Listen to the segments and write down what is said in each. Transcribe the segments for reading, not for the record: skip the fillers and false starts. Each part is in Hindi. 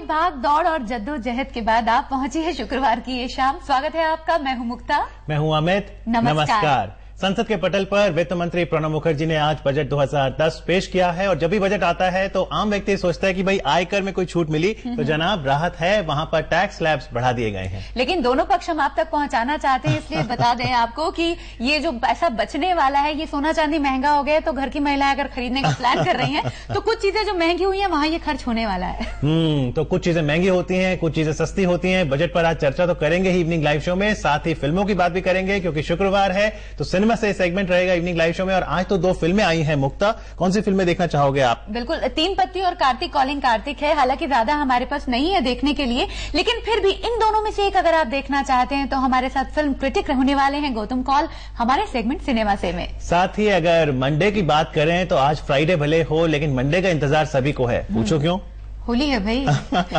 भाग दौड़ और जद्दोजहद के बाद आप पहुंची है शुक्रवार की ये शाम। स्वागत है आपका। मैं हूं मुक्ता। मैं हूं अमित। नमस्कार। संसद के पटल पर वित्त मंत्री प्रणब मुखर्जी ने आज बजट 2010 पेश किया है और जब भी बजट आता है तो आम व्यक्ति सोचता है कि भाई आयकर में कोई छूट मिली तो जनाब राहत है, वहां पर टैक्स स्लैब्स बढ़ा दिए गए हैं। लेकिन दोनों पक्ष हम आप तक पहुंचाना चाहते हैं, इसलिए बता दें आपको कि ये जो पैसा बचने वाला है, ये सोना चांदी महंगा हो गया है तो घर की महिलाएं अगर खरीदने का प्लान कर रही हैं तो कुछ चीजें जो महंगी हुई हैं वहां ये खर्च होने वाला है। तो कुछ चीजें महंगी होती हैं, कुछ चीजें सस्ती होती हैं। बजट पर आज चर्चा तो करेंगे ही इवनिंग लाइव शो में, साथ ही फिल्मों की बात भी करेंगे क्योंकि शुक्रवार है तो सिनेमा से सेगमेंट रहेगा इवनिंग लाइव शो में। और आज तो 2 फिल्में आई हैं। मुक्ता, कौन सी फिल्में देखना चाहोगे आप? बिल्कुल, 3 पत्ती और कार्तिक कॉलिंग कार्तिक है। हालांकि ज्यादा हमारे पास नहीं है देखने के लिए, लेकिन फिर भी इन दोनों में से एक अगर आप देखना चाहते हैं तो हमारे साथ फिल्म क्रिटिक होने वाले हैं गौतम कौल हमारे सेगमेंट सिनेमा से में। साथ ही अगर मंडे की बात करें तो आज फ्राइडे भले हो लेकिन मंडे का इंतजार सभी को है। पूछो क्यों? होली है भाई,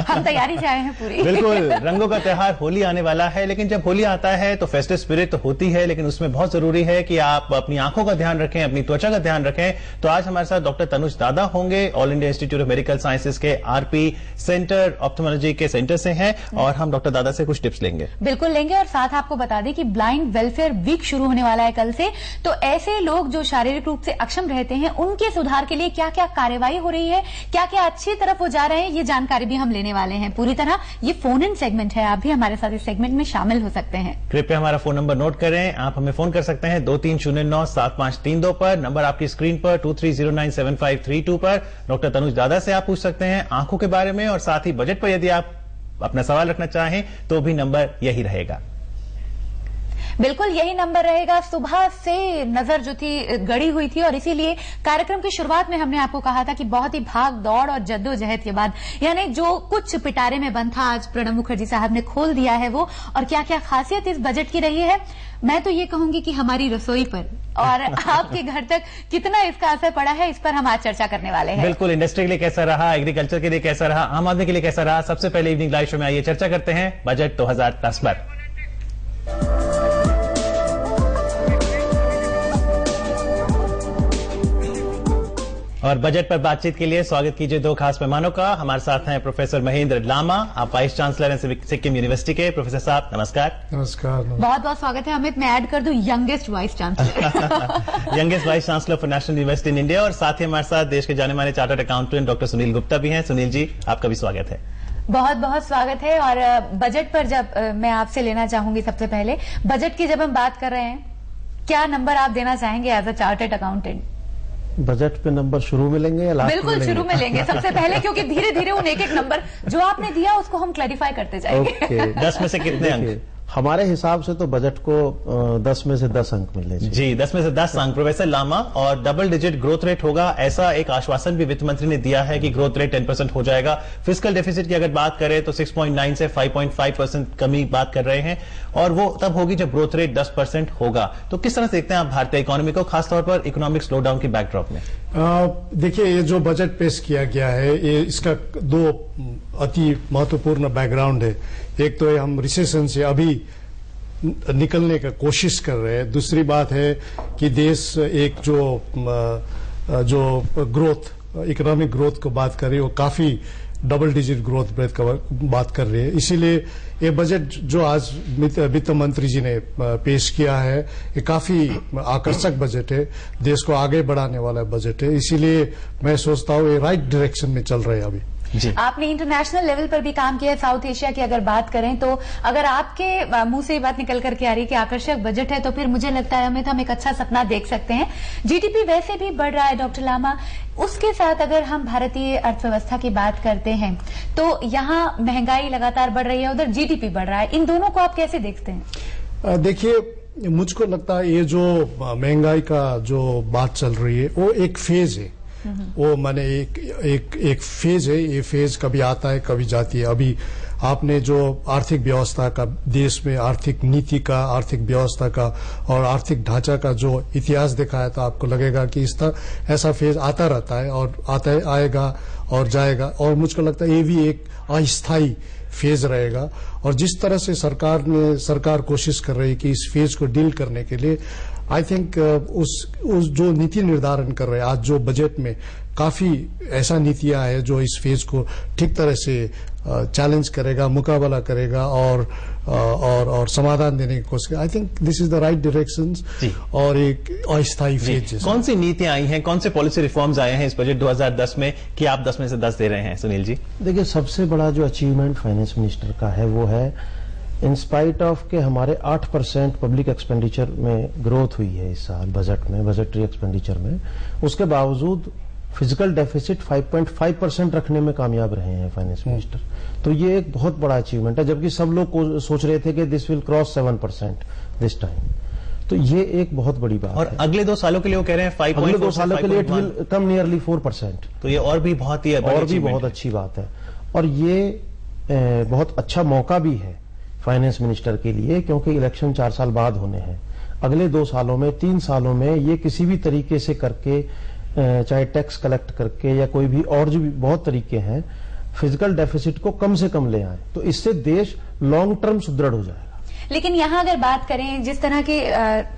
हम तैयारी से आए हैं पूरी। बिल्कुल, रंगों का त्योहार होली आने वाला है, लेकिन जब होली आता है तो फेस्टिव स्पिरिट तो होती है, लेकिन उसमें बहुत जरूरी है कि आप अपनी आंखों का ध्यान रखें, अपनी त्वचा का ध्यान रखें। तो आज हमारे साथ डॉक्टर तनुज दादा होंगे, all India institute of medical sciences के आरपी सेंटर ऑप्थेमोलॉजी के सेंटर से हैं और हम डॉक्टर दादा से कुछ टिप्स लेंगे। बिल्कुल लेंगे और साथ आपको बता दें कि ब्लाइंड वेलफेयर वीक शुरू होने वाला है कल से। तो ऐसे लोग जो शारीरिक रूप से अक्षम रहते हैं उनके सुधार के लिए क्या क्या कार्यवाही हो रही है, क्या क्या अच्छी तरफ वो जा रहे हैं, ये जानकारी हम लेने वाले हैं पूरी तरह। ये फोन इन सेगमेंट है, आप भी हमारे साथ इस सेगमेंट में शामिल हो सकते हैं। कृपया हमारा फोन नंबर नोट करें। आप हमें फोन कर सकते हैं 23097532 पर। नंबर आपकी स्क्रीन पर 23097532 पर। डॉक्टर तनुज दादा से आप पूछ सकते हैं आंखों के बारे में और साथ ही बजट पर यदि आप अपना सवाल रखना चाहें तो भी नंबर यही रहेगा। बिल्कुल यही नंबर रहेगा। सुबह से नजर जो थी गड़ी हुई थी और इसीलिए कार्यक्रम की शुरुआत में हमने आपको कहा था कि बहुत ही भाग दौड़ और जद्दोजहद के बाद यानी जो कुछ पिटारे में बंद था आज प्रणब मुखर्जी साहब ने खोल दिया है वो। और क्या क्या खासियत इस बजट की रही है, मैं तो ये कहूंगी कि हमारी रसोई पर और आपके घर तक कितना इसका असर पड़ा है, इस पर हम आज चर्चा करने वाले हैं। बिल्कुल, इंडस्ट्री के लिए कैसा रहा, एग्रीकल्चर के लिए कैसा रहा, आम आदमी के लिए कैसा रहा। सबसे पहले इवनिंग लाइव शो में आइए चर्चा करते हैं बजट 2010 पर। और बजट पर बातचीत के लिए स्वागत कीजिए 2 खास मेहमानों का। हमारे साथ हैं प्रोफेसर महेंद्र लामा, आप वाइस चांसलर हैं सिक्किम यूनिवर्सिटी के। प्रोफेसर साहब नमस्कार। नमस्कार। बहुत बहुत स्वागत है। अमित, मैं ऐड कर दूं youngest vice chancellor youngest vice chancellor for national university in India. और साथ ही हमारे साथ देश के जाने माने chartered accountant doctor Sunil Gupta भी हैं। सुनील जी, आपका भी स्वागत है। बहुत बहुत स्वागत है। और बजट पर जब मैं आपसे लेना चाहूंगी सबसे पहले, बजट की जब हम बात कर रहे हैं, क्या नंबर आप देना चाहेंगे as a chartered accountant? Budget पे नंबर शुरू में लेंगे या लास्ट में? बिल्कुल शुरू में लेंगे सबसे पहले, क्योंकि धीरे धीरे उन एक नंबर जो आपने दिया उसको हम क्लैरिफाई करते जाएंगे। 10 में से कितने अंक? हमारे हिसाब से तो बजट को 10 में से 10 अंक मिलने चाहिए। जी, 10 में से 10 अंक प्रोफेसर लामा। और डबल डिजिट ग्रोथ रेट होगा, ऐसा एक आश्वासन भी वित्त मंत्री ने दिया है कि ग्रोथ रेट 10% हो जाएगा। फिस्कल डेफिसिट की अगर बात करें तो 6.9 से 5.5% कमी बात कर रहे हैं और वो तब होगी जब ग्रोथ रेट 10% होगा। तो किस तरह से देखते हैं आप भारतीय इकोनॉमी को, खासतौर पर इकोनॉमिक स्लोडाउन की बैकड्रॉप में? देखिए, ये जो बजट पेश किया गया है ये इसका 2 अति महत्वपूर्ण बैकग्राउंड है। एक तो हम रिसेशन से अभी निकलने का कोशिश कर रहे हैं, दूसरी बात है कि देश एक जो ग्रोथ, इकोनॉमिक ग्रोथ को बात कर रही है वो काफी डबल डिजिट ग्रोथ रेट का बात कर रही है। इसीलिए ये बजट जो आज वित्त मंत्री जी ने पेश किया है ये काफी आकर्षक बजट है, देश को आगे बढ़ाने वाला बजट है। इसीलिए मैं सोचता हूँ ये राइट डायरेक्शन में चल रहे हैं अभी। आपने इंटरनेशनल लेवल पर भी काम किया है। साउथ एशिया की अगर बात करें तो अगर आपके मुंह से ये बात निकल करके आ रही है कि आकर्षक बजट है तो फिर मुझे लगता है हमें एक अच्छा सपना देख सकते हैं। जीडीपी वैसे भी बढ़ रहा है डॉक्टर लामा, उसके साथ अगर हम भारतीय अर्थव्यवस्था की बात करते हैं तो यहाँ महंगाई लगातार बढ़ रही है, उधर जीडीपी बढ़ रहा है, इन दोनों को आप कैसे देखते हैं? देखिए, मुझको लगता है ये जो महंगाई का जो बात चल रही है वो एक फेज है। वो माने एक फेज है। ये फेज कभी आता है कभी जाती है। अभी आपने जो आर्थिक व्यवस्था का, देश में आर्थिक नीति का, आर्थिक व्यवस्था का और आर्थिक ढांचा का जो इतिहास देखा है तो आपको लगेगा कि इस तरह ऐसा फेज आता रहता है और आएगा और जाएगा। और मुझको लगता है ये भी एक अस्थायी फेज रहेगा। और जिस तरह से सरकार कोशिश कर रही है कि इस फेज को डील करने के लिए आई थिंक उस जो नीति निर्धारण कर रहे हैं आज जो बजट में काफी ऐसा नीतियां है जो इस फेज को ठीक तरह से चैलेंज करेगा, मुकाबला करेगा और समाधान देने की कोशिश। I think this is the right direction और एक अस्थायी फेज। कौन सी नीतियां आई हैं, कौन से पॉलिसी रिफॉर्म्स आए हैं इस बजट 2010 में कि आप 10 में से 10 दे रहे हैं? सुनील जी, देखिए, सबसे बड़ा जो अचीवमेंट फाइनेंस मिनिस्टर का है वो है इन स्पाइट ऑफ के हमारे 8% पब्लिक एक्सपेंडिचर में ग्रोथ हुई है इस साल बजट में, बजटरी एक्सपेंडिचर में, उसके बावजूद फिजिकल डेफिसिट 5.5% रखने में कामयाब रहे हैं फाइनेंस मिनिस्टर। तो ये एक बहुत बड़ा अचीवमेंट है, जबकि सब लोग सोच रहे थे कि this will cross 7% this time. तो ये एक बहुत बड़ी बात और है। अगले 2 सालों के लिए वो कह रहे हैं 5.4 अगले 2 सालों के लिए इट विल कम नियरली 4%। तो ये और भी बहुत ही और भी बहुत अच्छी बात है, और ये बहुत अच्छा मौका भी है फाइनेंस मिनिस्टर के लिए, क्योंकि इलेक्शन 4 साल बाद होने हैं। अगले 2 सालों में, 3 सालों में ये किसी भी तरीके से करके, चाहे टैक्स कलेक्ट करके या कोई भी और जो भी बहुत तरीके हैं, फिजिकल डेफिसिट को कम से कम ले आए, तो इससे देश लॉन्ग टर्म सुदृढ़ हो जाएगा। लेकिन यहाँ अगर बात करें, जिस तरह के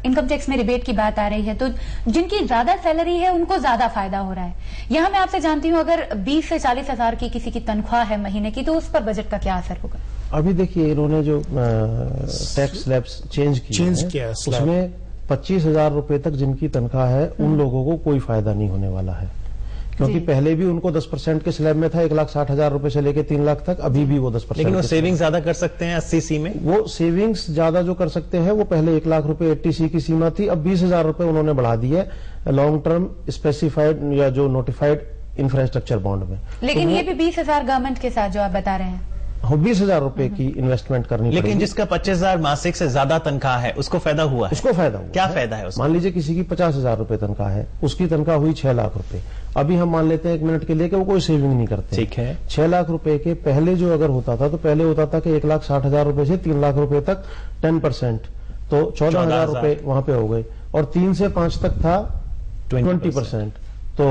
इनकम टैक्स में रिबेट की बात आ रही है, तो जिनकी ज्यादा सैलरी है उनको ज्यादा फायदा हो रहा है। यहाँ मैं आपसे जानती हूँ, अगर 20 से 40 हजार की किसी की तनख्वाह है महीने की, तो उस पर बजट का क्या असर होगा? अभी देखिए, इन्होंने जो टैक्स स्लैब्स चेंज किया है, उसमें 25,000 रुपए तक जिनकी तनख्वाह है उन लोगों को कोई फायदा नहीं होने वाला है, क्योंकि पहले भी उनको 10% के स्लैब में था 1,60,000 रुपए से लेकर 3 लाख तक, अभी भी वो 10%। लेकिन वो सेविंग्स ज्यादा कर सकते हैं 80C में। वो सेविंग्स ज्यादा जो कर सकते हैं, वो पहले 1 लाख रुपए 80C की सीमा थी, अब 20,000 रुपए उन्होंने बढ़ा दी है लॉन्ग टर्म स्पेसिफाइड या जो नोटिफाइड इंफ्रास्ट्रक्चर बॉन्ड में। लेकिन ये भी 20,000 गवर्नमेंट के साथ जो आप बता रहे हैं, 20,000 रुपए की इन्वेस्टमेंट करनी पड़ेगी। लेकिन जिसका 25,000 मासिक से ज्यादा तनख्वाह है उसको फायदा हुआ है? उसको फायदा हुआ। क्या फायदा है उसको? मान लीजिए किसी की 50,000 रुपए तनख्वाह है, उसकी तनख्वाह हुई 6 लाख रुपए। अभी हम मान लेते हैं 1 मिनट के लिए कि वो कोई सेविंग नहीं करते, ठीक है। 6 लाख रुपए के पहले जो अगर होता था, तो पहले होता था कि 1,60,000 रुपए से 3 लाख रुपए तक 10%, तो 14,000 रुपए वहां पे हो गए, और 3 से 5 तक था 20%, तो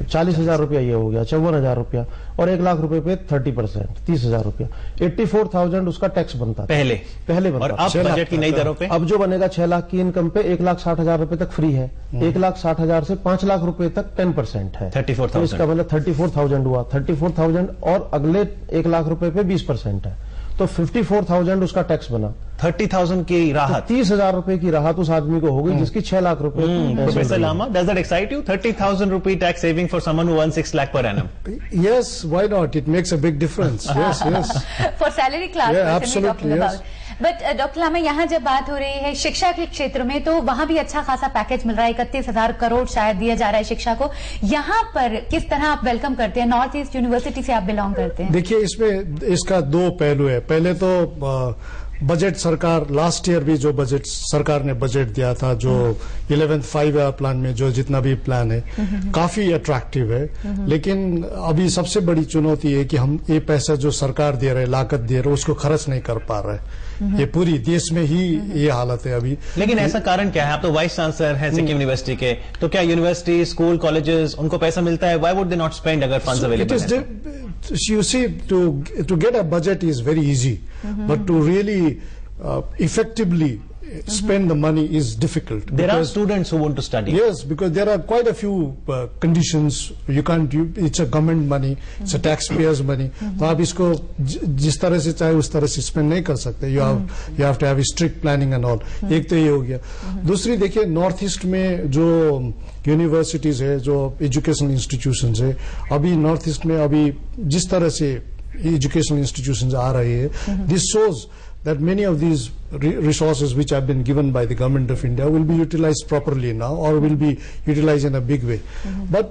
40,000 रुपया ये हो गया, 54,000 रुपया, और 1 लाख रुपए पे 30%, 30,000 रुपया, 84,000 उसका टैक्स बनता था पहले बनता। और अब बजट की नई दरों पे अब जो बनेगा 6 लाख की इनकम पे 1,60,000 रुपए तक फ्री है, 1,60,000 से 5 लाख रुपए तक 10% है, 34,000। तो इसका मतलब 34,000 हुआ, 34,000 और अगले 1 लाख रुपए पे 20% है, तो 54,000 उसका टैक्स बना। 30,000 की राहत, 30,000 रुपए की राहत उस आदमी को हो गई जिसकी 6 लाख रुपए। Professor Lama, does that excite you? 30,000 rupee tax saving for someone who earns 6 lakh per annum? Yes, why not? It makes a big difference. Yes, yes. For salary class, Yeah, absolutely, yes. But doctor Lama, यहाँ जब बात हो रही है शिक्षा के क्षेत्र में, तो वहां भी अच्छा खासा पैकेज मिल रहा है, 31,000 करोड़ शायद दिया जा रहा है शिक्षा को। यहाँ पर किस तरह आप वेलकम करते हैं? नॉर्थ ईस्ट यूनिवर्सिटी से आप बिलोंग करते हैं। देखिए, इसमें इसका 2 पहलू है। पहले तो बजट सरकार, लास्ट ईयर भी जो बजट सरकार ने बजट दिया था, जो 11th 5 प्लान में जो जितना भी प्लान है, काफी अट्रैक्टिव है। लेकिन अभी सबसे बड़ी चुनौती है कि हम ये पैसा जो सरकार दे रहे, लागत दे रहे, उसको खर्च नहीं कर पा रहे। ये पूरी देश में ही ये हालत है अभी। लेकिन ऐसा कारण क्या है? आप तो वाइस चांसलर हैं सिक्किम यूनिवर्सिटी के, तो क्या यूनिवर्सिटी, स्कूल, कॉलेजेस, उनको पैसा मिलता है? Why would they not spend अगर फंड्स अवेलेबल है? You see, to get a budget is very easy, but to really effectively spend the money is difficult. There are students who want to study. Yes, because there are quite a few conditions. You can't. It's a government money. It's a taxpayers' money. तो आप इसको जिस तरह से चाहे उस तरह से spend नहीं कर सकते. You have to have strict planning and all. एक तो ये हो गया. दूसरी देखिए, नॉर्थ ईस्ट में जो यूनिवर्सिटीज है, जो एजुकेशनल इंस्टीट्यूशंस है, अभी नॉर्थ ईस्ट में अभी जिस तरह से एजुकेशनल इंस्टीट्यूशंस आ रही है, this shows that many of these resources which have been given by the government of India will be utilized properly now, or will be utilized in a big way. But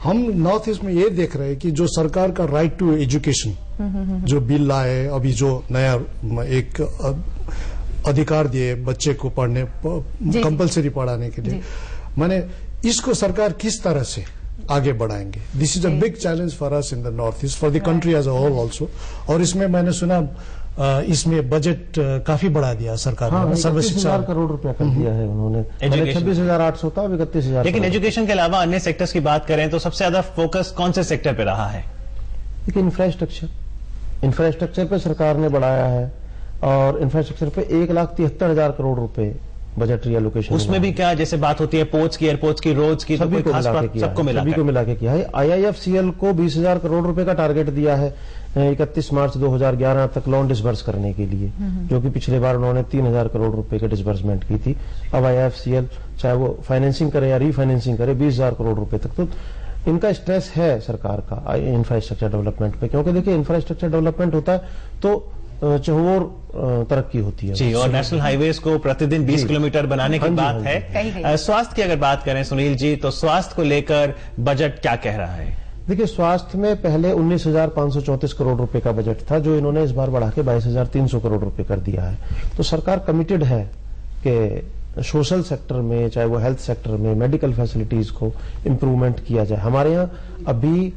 हम नॉर्थ ईस्ट में ये देख रहे हैं कि जो सरकार का राइट टू एजुकेशन जो बिल लाए, अभी जो नया एक अधिकार दिए बच्चे को पढ़ने, कंपलसरी पढ़ाने के लिए, माने इसको सरकार किस तरह से आगे बढ़ाएंगे? This is a big challenge for us in the north east, for the country as a whole also. और इसमें मैंने सुना इसमें बजट काफी बढ़ा दिया सरकार ने, 31,000 करोड़ रुपया कर दिया है उन्होंने। 26,800 था, 31,000। लेकिन एजुकेशन के अलावा अन्य सेक्टर्स की बात करें तो सबसे ज्यादा फोकस कौन से सेक्टर पे रहा है? देखिए, इंफ्रास्ट्रक्चर पे सरकार ने बढ़ाया है, और इंफ्रास्ट्रक्चर पे 1,73,000 करोड़ रुपए बजटरी एलोकेशन, उसमें भी क्या जैसे बात होती है पोर्ट्स की, एयरपोर्ट्स की, रोड्स की, सभी को मिला के किया, सभी को मिला के किया है। IIFCL को 20,000 करोड़ रुपए का टारगेट दिया है 31 मार्च 2011 तक लोन डिसबर्स करने के लिए, जो कि पिछले बार उन्होंने 3,000 करोड़ रुपए की डिसबर्समेंट की थी। अब IIFCL चाहे वो फाइनेंसिंग करे या रीफाइनेंसिंग करे 20,000 करोड़ रुपए तक। तो इनका स्ट्रेस है सरकार का इंफ्रास्ट्रक्चर डेवलपमेंट पे, क्योंकि देखिए इंफ्रास्ट्रक्चर डेवलपमेंट होता है तो चहुओर तरक्की होती है जी, और नेशनल हाईवेज को प्रतिदिन 20 किलोमीटर बनाने की बात है। स्वास्थ्य की अगर बात करें सुनील जी, तो स्वास्थ्य को लेकर बजट क्या कह रहा है? देखिए, स्वास्थ्य में पहले 19,534 करोड़ रुपए का बजट था, जो इन्होंने इस बार बढ़ा के 22,300 करोड़ रुपए कर दिया है। तो सरकार कमिटेड है कि सोशल सेक्टर में, चाहे वो हेल्थ सेक्टर में, मेडिकल फैसिलिटीज को इम्प्रूवमेंट किया जाए। हमारे यहाँ अभी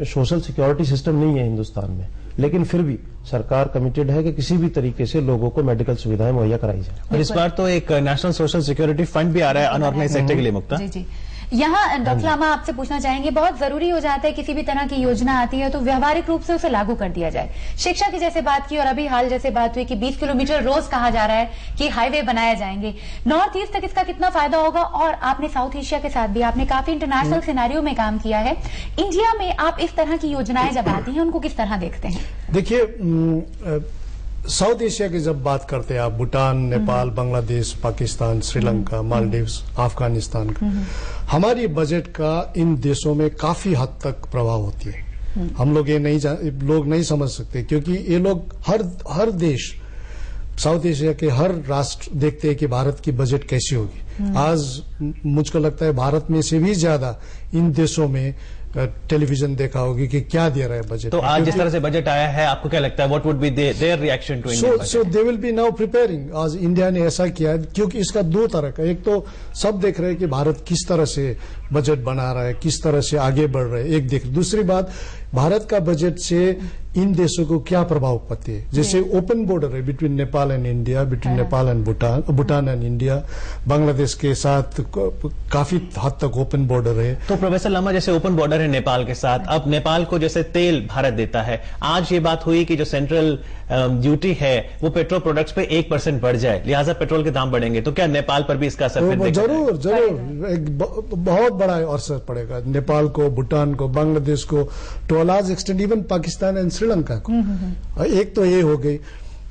सोशल सिक्योरिटी सिस्टम नहीं है हिंदुस्तान में, लेकिन फिर भी सरकार कमिटेड है कि किसी भी तरीके से लोगों को मेडिकल सुविधाएं मुहैया कराई जाए। और इस बार तो एक नेशनल सोशल सिक्योरिटी फंड भी आ रहा है अनऑर्गेनाइज सेक्टर के लिए, मुक्ता। जी जी, यहाँ डॉक्टर लामा आपसे पूछना चाहेंगे, बहुत जरूरी हो जाता है किसी भी तरह की योजना आती है तो व्यवहारिक रूप से उसे लागू कर दिया जाए। शिक्षा की जैसे बात की और अभी हाल जैसे बात हुई कि 20 किलोमीटर रोज कहा जा रहा है कि हाईवे बनाए जाएंगे, नॉर्थ ईस्ट तक इसका कितना फायदा होगा? और आपने साउथ एशिया के साथ भी आपने काफी इंटरनेशनल सिनेरियो में काम किया है, इंडिया में आप इस तरह की योजनाएं जब आती हैं उनको किस तरह देखते हैं? देखिए, साउथ एशिया की जब बात करते हैं आप, भूटान, नेपाल, बांग्लादेश, पाकिस्तान, श्रीलंका, मालदीव्स, अफगानिस्तान का, हमारी बजट का इन देशों में काफी हद तक प्रभाव होती है। हम लोग ये लोग नहीं समझ सकते, क्योंकि ये लोग हर देश, साउथ एशिया के हर राष्ट्र देखते हैं कि भारत की बजट कैसी होगी। आज मुझको लगता है भारत में से भी ज्यादा इन देशों में टेलीविजन देखा होगी कि क्या दे रहा है बजट। तो आज जिस तरह से बजट आया है, आपको क्या लगता है what would be their reaction to Indian budget? So they will be now preparing. आज इंडिया ने ऐसा किया है, क्योंकि इसका दो तरह का, एक तो सब देख रहे हैं कि भारत किस तरह से बजट बना रहा है, किस तरह से आगे बढ़ रहा है, एक देख। दूसरी बात, भारत का बजट से इन देशों को क्या प्रभाव पड़ती है। जैसे ओपन बॉर्डर है between Nepal and India, between Nepal and Bhutan and India, Bangladesh के साथ काफी हद तक ओपन बॉर्डर है। तो प्रोफेसर लामा, जैसे ओपन बॉर्डर है नेपाल के साथ, अब नेपाल को जैसे तेल भारत देता है, आज ये बात हुई कि जो सेंट्रल ड्यूटी है वो पेट्रोल प्रोडक्ट्स पे 1% बढ़ जाए, लिहाजा पेट्रोल के दाम बढ़ेंगे, तो क्या नेपाल पर भी इसका असर? जरूर जरूर, एक बहुत बड़ा असर पड़ेगा नेपाल को, भूटान को, बांग्लादेश को, to a large extent even Pakistan and Sri Lanka को। एक तो ये हो गई।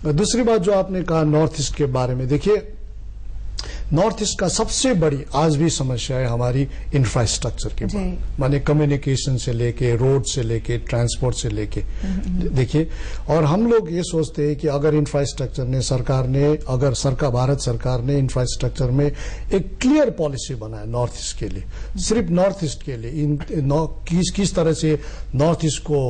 दूसरी बात जो आपने कहा नॉर्थ ईस्ट के बारे में, देखिए नॉर्थ ईस्ट का सबसे बड़ी आज भी समस्या है हमारी इंफ्रास्ट्रक्चर के बाद, माने कम्युनिकेशन से लेके, रोड से लेके, ट्रांसपोर्ट से लेके। देखिए, और हम लोग ये सोचते हैं कि अगर इंफ्रास्ट्रक्चर ने, भारत सरकार ने इंफ्रास्ट्रक्चर में एक क्लियर पॉलिसी बनाया नॉर्थ ईस्ट के लिए, सिर्फ नॉर्थ ईस्ट के लिए, किस तरह से नॉर्थ ईस्ट को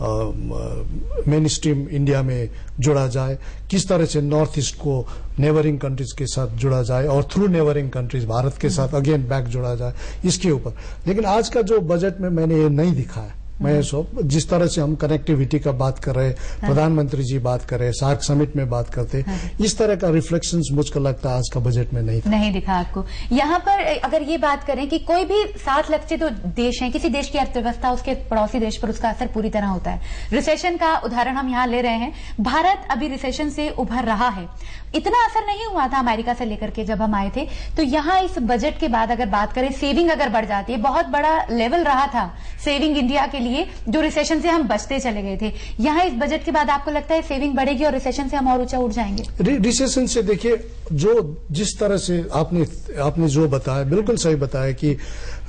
मेन स्ट्रीम इंडिया में जुड़ा जाए, किस तरह से नॉर्थ ईस्ट को नेबरिंग कंट्रीज के साथ जुड़ा जाए और थ्रू नेबरिंग कंट्रीज भारत के साथ अगेन बैक जुड़ा जाए, इसके ऊपर। लेकिन आज का जो बजट में मैंने ये नहीं दिखा है। मैं जिस तरह से हम कनेक्टिविटी का बात कर रहे हैं, प्रधानमंत्री जी बात कर रहे हैं, सार्क समिट में बात करते, इस तरह का रिफ्लेक्शंस मुझको लगता है आज का बजट में नहीं दिखा आपको। यहाँ पर अगर ये बात करें कि कोई भी 7 लक्षित जो देश हैं, किसी देश की अर्थव्यवस्था उसके पड़ोसी देश पर उसका असर पूरी तरह होता है। रिसेशन का उदाहरण हम यहाँ ले रहे हैं, भारत अभी रिसेशन से उभर रहा है, इतना असर नहीं हुआ था अमेरिका से लेकर के जब हम आए थे। तो यहाँ इस बजट के बाद अगर बात करें, सेविंग अगर बढ़ जाती है, बहुत बड़ा लेवल रहा था सेविंग इंडिया के लिए, जो रिसेशन से हम बचते चले गए थे। यहाँ इस बजट के बाद आपको लगता है सेविंग बढ़ेगी और रिसेशन से हम और ऊंचा उठ जाएंगे? रिसेशन से देखिए, जो जिस तरह से आपने जो बताया, बिल्कुल सही बताया कि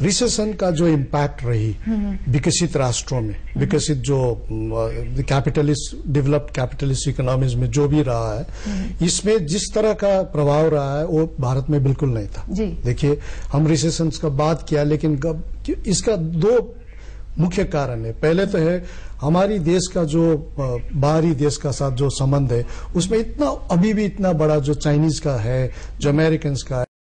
रिसेशन का जो इम्पैक्ट रही विकसित राष्ट्रों में, विकसित जो डेवलप्ड कैपिटलिस्ट इकोनॉमीज में जो भी रहा है, इसमें जिस तरह का प्रभाव रहा है वो भारत में बिल्कुल नहीं था। देखिए, हम रिसेशन का बात किया, लेकिन इसका 2 मुख्य कारण है। पहले तो है हमारी देश का जो बाहरी देश का साथ जो संबंध है, उसमें अभी भी इतना बड़ा जो चाइनीज का है, जो अमेरिकन का है,